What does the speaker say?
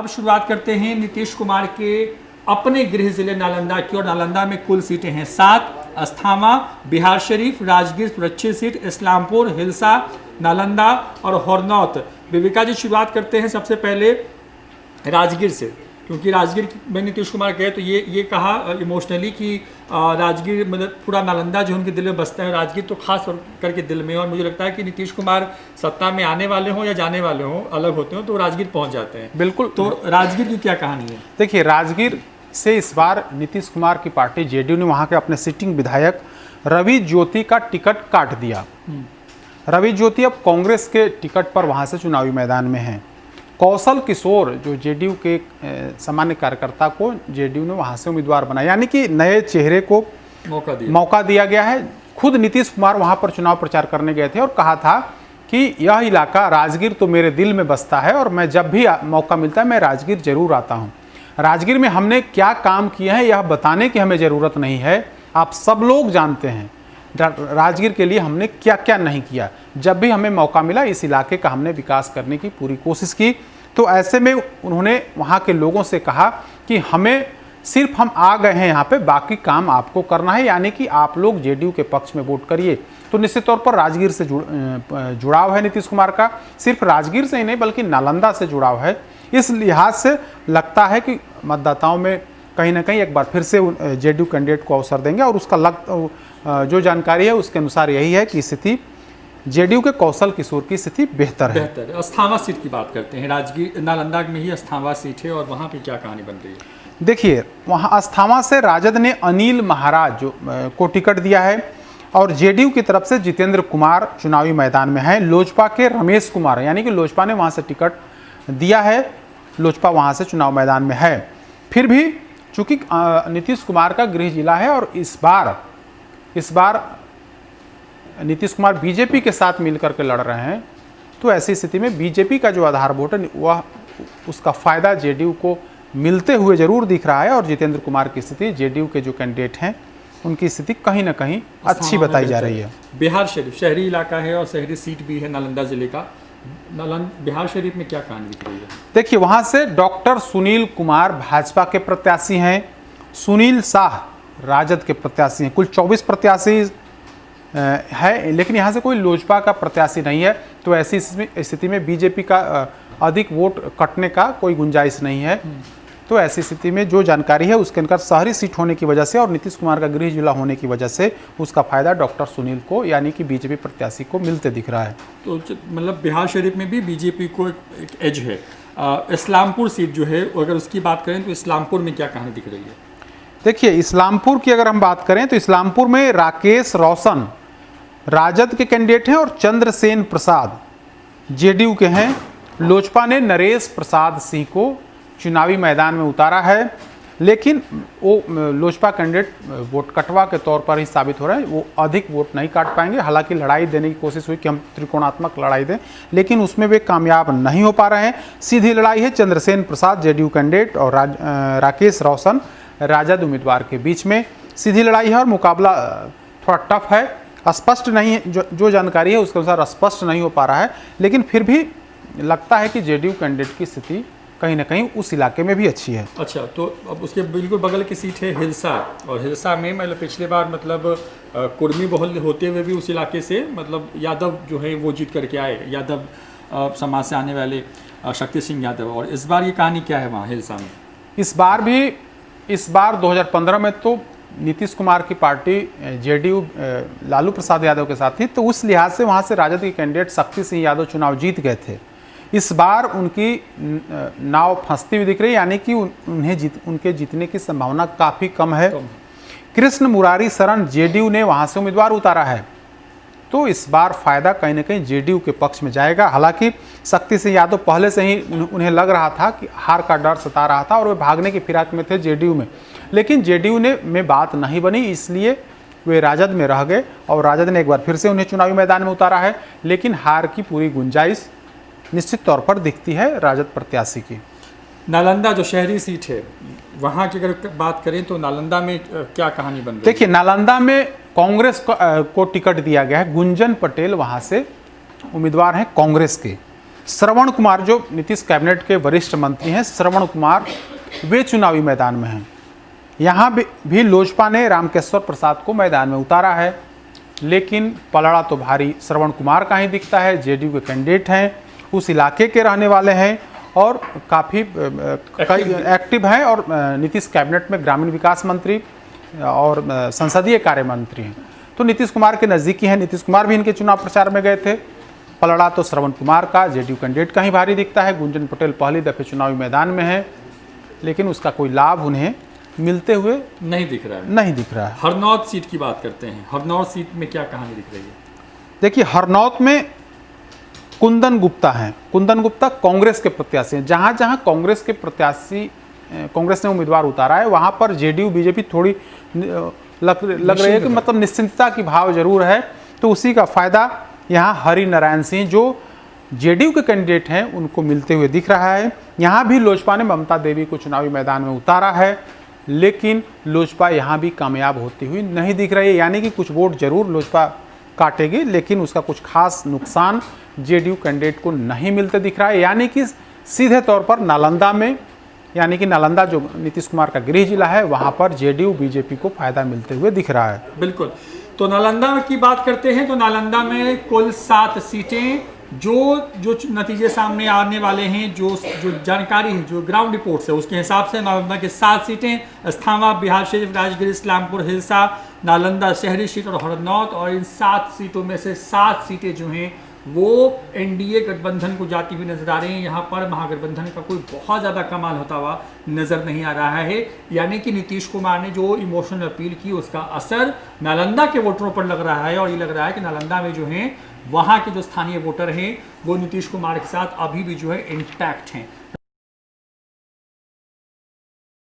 अब शुरुआत करते हैं नीतीश कुमार के अपने गृह जिले नालंदा की। और नालंदा में कुल सीटें हैं 7। अस्थामा, बिहार शरीफ, राजगीर सुरक्षित सीट, इस्लामपुर, हिलसा, नालंदा और हरनौत। विवेका जी, शुरुआत करते हैं सबसे पहले राजगीर से, क्योंकि राजगीर में नीतीश कुमार गए तो ये कहा इमोशनली कि राजगीर मतलब पूरा नालंदा जो उनके दिल में बसता है, राजगीर तो खास करके दिल में। और मुझे लगता है कि नीतीश कुमार सत्ता में आने वाले हों या जाने वाले हों, अलग होते हों, तो राजगीर पहुंच जाते हैं। बिल्कुल। तो राजगीर की क्या कहानी है? देखिए, राजगीर से इस बार नीतीश कुमार की पार्टी जेडीयू ने वहाँ के अपने सिटिंग विधायक रवि ज्योति का टिकट काट दिया। रवि ज्योति अब कांग्रेस के टिकट पर वहाँ से चुनावी मैदान में हैं। कौशल किशोर जो जेडीयू के सामान्य कार्यकर्ता को जेडीयू ने वहाँ से उम्मीदवार बनाया, यानी कि नए चेहरे को मौका दिया गया है। खुद नीतीश कुमार वहाँ पर चुनाव प्रचार करने गए थे और कहा था कि यह इलाका राजगीर तो मेरे दिल में बसता है और मैं जब भी मौका मिलता है मैं राजगीर जरूर आता हूँ। राजगीर में हमने क्या काम किया है यह बताने की हमें ज़रूरत नहीं है, आप सब लोग जानते हैं राजगीर के लिए हमने क्या क्या नहीं किया। जब भी हमें मौका मिला इस इलाके का हमने विकास करने की पूरी कोशिश की। तो ऐसे में उन्होंने वहाँ के लोगों से कहा कि हमें सिर्फ हम आ गए हैं यहाँ पे, बाकी काम आपको करना है, यानी कि आप लोग जेडीयू के पक्ष में वोट करिए। तो निश्चित तौर पर राजगीर से जुड़ाव है नीतीश कुमार का, सिर्फ राजगीर से ही नहीं बल्कि नालंदा से जुड़ाव है। इस लिहाज से लगता है कि मतदाताओं में कहीं ना कहीं एक बार फिर से जेडीयू कैंडिडेट को अवसर देंगे। और उसका जो जानकारी है उसके अनुसार यही है कि स्थिति जेडीयू के कौशल किशोर की स्थिति बेहतर है। अस्थामा सीट की बात करते हैं, राजगीर नालंदा में ही अस्थामा सीट है और वहाँ पे क्या कहानी बन रही है? देखिए, वहाँ अस्थामा से राजद ने अनिल महाराज को टिकट दिया है और जेडीयू की तरफ से जितेंद्र कुमार चुनावी मैदान में है। लोजपा के रमेश कुमार, यानी कि लोजपा ने वहाँ से टिकट दिया है, लोजपा वहाँ से चुनाव मैदान में है। फिर भी चूंकि नीतीश कुमार का गृह जिला है और इस बार नीतीश कुमार बीजेपी के साथ मिलकर के लड़ रहे हैं, तो ऐसी स्थिति में बीजेपी का जो आधार वोट है वह उसका फायदा जेडीयू को मिलते हुए जरूर दिख रहा है। और जितेंद्र कुमार की स्थिति, जेडीयू के जो कैंडिडेट हैं उनकी स्थिति कहीं ना कहीं अच्छी बताई जा रही है। बिहार शरीफ शहरी इलाका है और शहरी सीट भी है नालंदा जिले का। बिहार शरीफ में क्या कहानी दिख रही है? देखिए, वहाँ से डॉक्टर सुनील कुमार भाजपा के प्रत्याशी हैं, सुनील शाह राजद के प्रत्याशी हैं। कुल 24 प्रत्याशी है, लेकिन यहाँ से कोई लोजपा का प्रत्याशी नहीं है। तो ऐसी स्थिति में बीजेपी का अधिक वोट कटने का कोई गुंजाइश नहीं है। तो ऐसी स्थिति में जो जानकारी है उसके अनुसार शहरी सीट होने की वजह से और नीतीश कुमार का गृह जिला होने की वजह से उसका फायदा डॉक्टर सुनील को, यानी कि बीजेपी प्रत्याशी को मिलते दिख रहा है। तो मतलब बिहार शरीफ में भी बीजेपी को एक एज है। इस्लामपुर सीट जो है, अगर उसकी बात करें तो इस्लामपुर में क्या कहानी दिख रही है? देखिए, इस्लामपुर की अगर हम बात करें तो इस्लामपुर में राकेश रोशन राजद के कैंडिडेट हैं और चंद्रसेन प्रसाद जेडीयू के हैं। लोजपा ने नरेश प्रसाद सिंह को चुनावी मैदान में उतारा है, लेकिन वो लोजपा कैंडिडेट वोट कटवा के तौर पर ही साबित हो रहे हैं, वो अधिक वोट नहीं काट पाएंगे। हालांकि लड़ाई देने की कोशिश हुई कि हम त्रिकोणात्मक लड़ाई दें, लेकिन उसमें वे कामयाब नहीं हो पा रहे हैं। सीधी लड़ाई है चंद्रसेन प्रसाद जेडीयू कैंडिडेट और राकेश रोशन राजद उम्मीदवार के बीच में सीधी लड़ाई है और मुकाबला थोड़ा टफ है, स्पष्ट नहीं है। जो जानकारी है उसके अनुसार स्पष्ट नहीं हो पा रहा है, लेकिन फिर भी लगता है कि जेडीयू कैंडिडेट की स्थिति कहीं ना कहीं उस इलाके में भी अच्छी है। अच्छा, तो अब उसके बिल्कुल बगल की सीट है हिलसा, और हिलसा में मतलब पिछले बार मतलब कुर्मी बहुल होते हुए भी उस इलाके से मतलब यादव जो है वो जीत करके आए, यादव समाज से आने वाले शक्ति सिंह यादव। और इस बार ये कहानी क्या है वहाँ हिलसा में? इस बार 2015 में तो नीतीश कुमार की पार्टी जेडीयू लालू प्रसाद यादव के साथ थी, तो उस लिहाज से वहाँ से राजद के कैंडिडेट शक्ति सिंह यादव चुनाव जीत गए थे। इस बार उनकी नाव फंसती हुई दिख रही है, यानी कि उनके जीतने की संभावना काफ़ी कम है। कृष्ण मुरारी शरण जेडीयू ने वहाँ से उम्मीदवार उतारा है, तो इस बार फायदा कहीं ना कहीं जेडीयू के पक्ष में जाएगा। हालांकि शक्ति सिंह यादव पहले से ही उन्हें लग रहा था कि हार का डर सता रहा था और वे भागने की फिराक में थे जेडीयू में, लेकिन जेडीयू में बात नहीं बनी, इसलिए वे राजद में रह गए और राजद ने एक बार फिर से उन्हें चुनावी मैदान में उतारा है। लेकिन हार की पूरी गुंजाइश निश्चित तौर पर दिखती है राजद प्रत्याशी की। नालंदा जो शहरी सीट है वहाँ की अगर बात करें तो नालंदा में क्या कहानी बन रही है? देखिए, नालंदा में कांग्रेस को टिकट दिया गया है। गुंजन पटेल वहाँ से उम्मीदवार हैं कांग्रेस के। श्रवण कुमार जो नीतीश कैबिनेट के वरिष्ठ मंत्री हैं, श्रवण कुमार, वे चुनावी मैदान में हैं। यहाँ भी लोजपा ने रामकेश्वर प्रसाद को मैदान में उतारा है, लेकिन पलड़ा तो भारी श्रवण कुमार का ही दिखता है। जेडीयू के कैंडिडेट हैं, उस इलाके के रहने वाले हैं और काफ़ी एक्टिव हैं और नीतीश कैबिनेट में ग्रामीण विकास मंत्री और संसदीय कार्य मंत्री हैं, तो नीतीश कुमार के नज़दीकी हैं। नीतीश कुमार भी इनके चुनाव प्रचार में गए थे। पलड़ा तो श्रवण कुमार का, जेडीयू कैंडिडेट का ही भारी दिखता है। गुंजन पटेल पहली दफ़े चुनावी मैदान में है, लेकिन उसका कोई लाभ उन्हें मिलते हुए नहीं दिख रहा है। हरनौत सीट की बात करते हैं, हरनौत सीट में क्या कहानी दिख रही है? देखिए, हरनौत में कुंदन गुप्ता हैं। कुंदन गुप्ता कांग्रेस के प्रत्याशी हैं। जहाँ जहाँ कांग्रेस के प्रत्याशी, कांग्रेस ने उम्मीदवार उतारा है, वहाँ पर जेडीयू बीजेपी थोड़ी लग रही है कि मतलब निश्चिंतता की भाव जरूर है। तो उसी का फायदा यहाँ हरि नारायण सिंह जो जेडीयू के कैंडिडेट हैं उनको मिलते हुए दिख रहा है। यहाँ भी लोजपा ने ममता देवी को चुनावी मैदान में उतारा है, लेकिन लोजपा यहाँ भी कामयाब होती हुई नहीं दिख रही है। यानी कि कुछ वोट जरूर लोजपा काटेगी, लेकिन उसका कुछ खास नुकसान जेडीयू कैंडिडेट को नहीं मिलते दिख रहा है। यानी कि सीधे तौर पर नालंदा में, यानी कि नालंदा जो नीतीश कुमार का गृह जिला है, वहाँ पर जेडीयू बीजेपी को फायदा मिलते हुए दिख रहा है। बिल्कुल। तो नालंदा की बात करते हैं तो नालंदा में कुल 7 सीटें जो नतीजे सामने आने वाले हैं, जो जानकारी है, जो ग्राउंड रिपोर्ट्स है, उसके हिसाब से नालंदा के 7 सीटें, अस्थामा, बिहार शरीफ, राजगीर, इस्लामपुर, हिलसा, नालंदा शहरी सीट और हरनौत, और इन 7 सीटों में से 7 सीटें जो हैं वो एनडीए गठबंधन को जाती हुई नजर आ रही हैं। यहाँ पर महागठबंधन का कोई बहुत ज़्यादा कमाल होता हुआ नजर नहीं आ रहा है। यानी कि नीतीश कुमार ने जो इमोशनल अपील की, उसका असर नालंदा के वोटरों पर लग रहा है, और ये लग रहा है कि नालंदा में जो हैं वहाँ के जो स्थानीय वोटर हैं वो नीतीश कुमार के साथ अभी भी जो है इंटैक्ट हैं।